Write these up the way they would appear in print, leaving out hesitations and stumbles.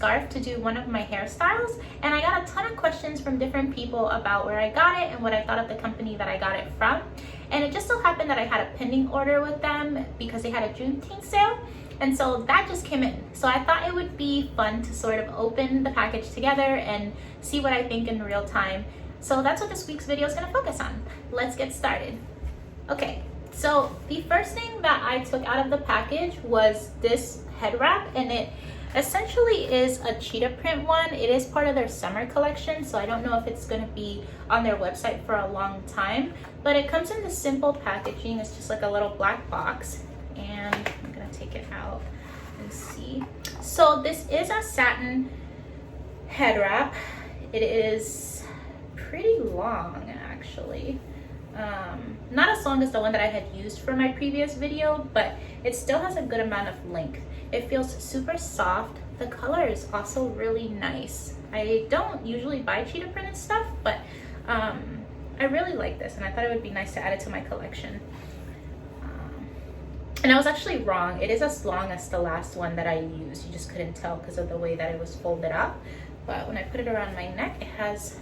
scarf to do one of my hairstyles, and I got a ton of questions from different people about where I got it and what I thought of the company that I got it from. And it just so happened that I had a pending order with them because they had a Juneteenth sale, and so that just came in. So I thought it would be fun to sort of open the package together and see what I think in real time. So that's what this week's video is going to focus on. Let's get started. Okay, so the first thing that I took out of the package was this head wrap, and it essentially is a cheetah print one. It is part of their summer collection, so I don't know if it's going to be on their website for a long time, but it comes in this simple packaging. It's just like a little black box, and I'm going to take it out and see. So this is a satin head wrap. It is pretty long, actually. Not as long as the one that I had used for my previous video, but it still has a good amount of length. It feels super soft. The color is also really nice. I don't usually buy cheetah printed stuff, but I really like this, and I thought it would be nice to add it to my collection. And I was actually wrong. It is as long as the last one that I used. You just couldn't tell because of the way that it was folded up. But when I put it around my neck, it has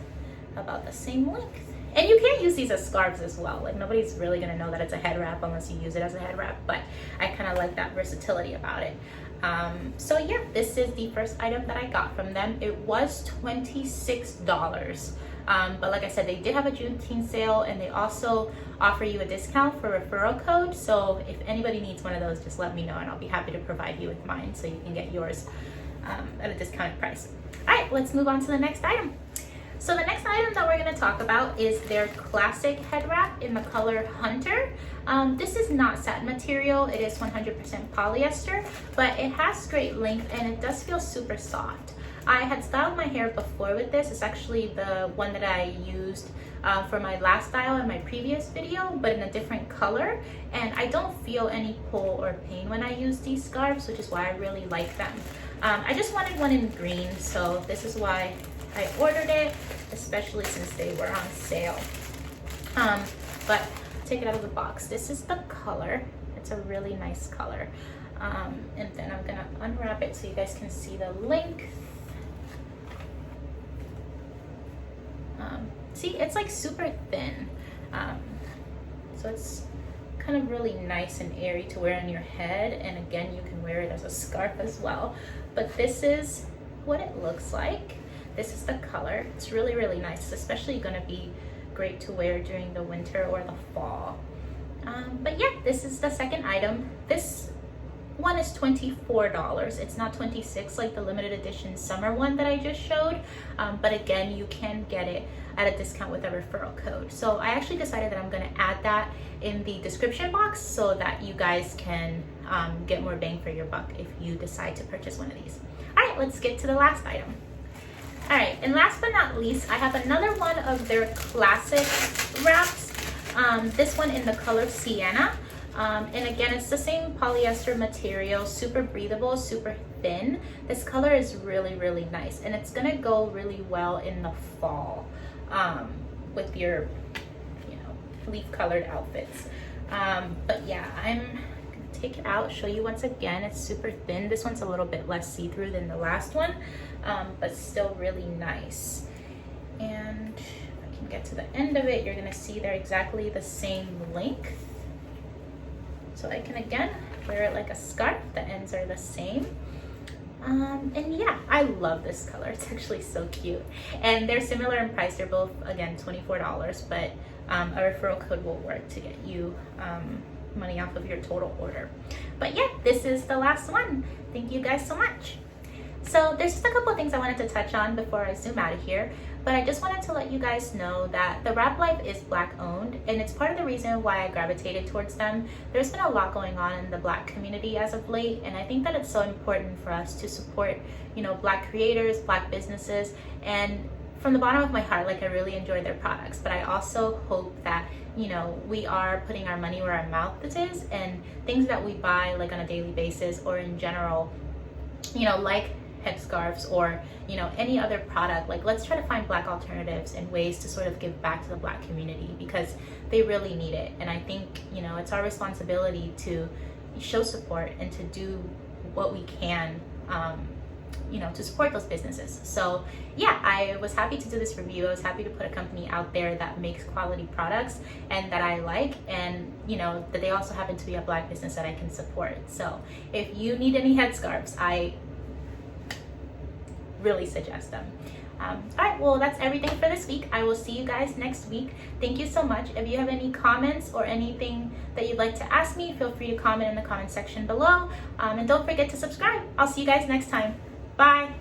about the same length. And you can use these as scarves as well. Like, nobody's really gonna know that it's a head wrap unless you use it as a head wrap, but I kind of like that versatility about it. So yeah, this is the first item that I got from them. It was $26. But like I said, they did have a Juneteenth sale, and they also offer you a discount for referral code. So if anybody needs one of those, just let me know and I'll be happy to provide you with mine so you can get yours at a discounted price. All right, let's move on to the next item. So the next item that we're going to talk about is their classic head wrap in the color Hunter. This is not satin material. It is 100% polyester, but it has great length and it does feel super soft. I had styled my hair before with this. It's actually the one that I used for my last style in my previous video, but in a different color. And I don't feel any pull or pain when I use these scarves, which is why I really like them. I just wanted one in green, so this is why I ordered it, especially since they were on sale. But take it out of the box. This is the color. It's a really nice color. And then I'm gonna unwrap it so you guys can see the length. See, it's like super thin. So it's kind of really nice and airy to wear on your head. And again, you can wear it as a scarf as well. But this is what it looks like. This is the color. It's really, really nice. It's especially gonna be great to wear during the winter or the fall. But yeah, this is the second item. This one is $24. It's not $26 like the limited edition summer one that I just showed. But again, you can get it at a discount with a referral code. So I actually decided that I'm gonna add that in the description box so that you guys can get more bang for your buck if you decide to purchase one of these. All right, let's get to the last item. All right, and last but not least, I have another one of their classic wraps. This one in the color Sienna. And again, it's the same polyester material, super breathable, super thin. This color is really, really nice, and it's gonna go really well in the fall with your, leaf colored outfits. But yeah, I'm gonna take it out, show you once again. It's super thin. This one's a little bit less see-through than the last one, but still really nice. And if I can get to the end of it, you're gonna see they're exactly the same length. So I can again wear it like a scarf. The ends are the same. And yeah, I love this color. It's actually so cute. And they're similar in price. They're both, again, $24, but a referral code will work to get you money off of your total order. But yeah, this is the last one. Thank you guys so much. So there's just a couple of things I wanted to touch on before I zoom out of here, but I just wanted to let you guys know that the Wrap Life is Black owned, and it's part of the reason why I gravitated towards them. There's been a lot going on in the Black community as of late, and I think that it's so important for us to support, Black creators, Black businesses, and from the bottom of my heart, I really enjoy their products, but I also hope that we are putting our money where our mouth is, and things that we buy on a daily basis or in general, like headscarves or any other product, let's try to find Black alternatives and ways to sort of give back to the Black community, because they really need it. And I think it's our responsibility to show support and to do what we can you know, to support those businesses. So yeah, I was happy to do this review. I was happy to put a company out there that makes quality products and that I like, and you know, that they also happen to be a Black business that I can support. So if you need any headscarves, I really suggest them. All right, well, that's everything for this week. I will see you guys next week. Thank you so much. If you have any comments or anything that you'd like to ask me, feel free to comment in the comment section below. And don't forget to subscribe. I'll see you guys next time. Bye.